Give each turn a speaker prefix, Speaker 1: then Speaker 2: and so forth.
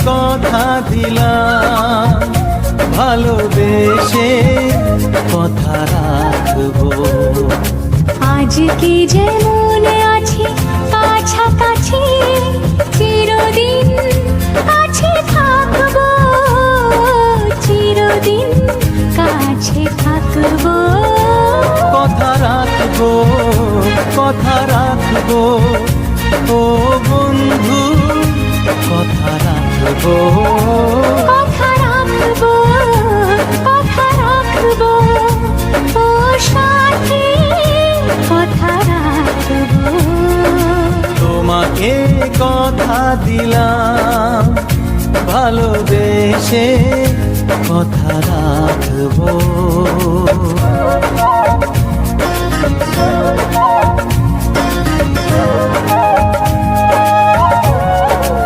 Speaker 1: কথা দিলাম, ভালোবেসে কথা রাখবো।
Speaker 2: আজকে যেমন আছি কাছাকাছি, চিরদিন কাছে থাকবো, চিরদিন কাছে থাকবো।
Speaker 1: কথা রাখবো, কথা রাখবো, ও বন্ধু কথা রাখবো।
Speaker 2: কথা রাখবো, কথা রাখবো, ও সাথী কথা রাখবো।
Speaker 1: তোমাকে কথা দিলাম, ভালোবেসে কথা রাখবো।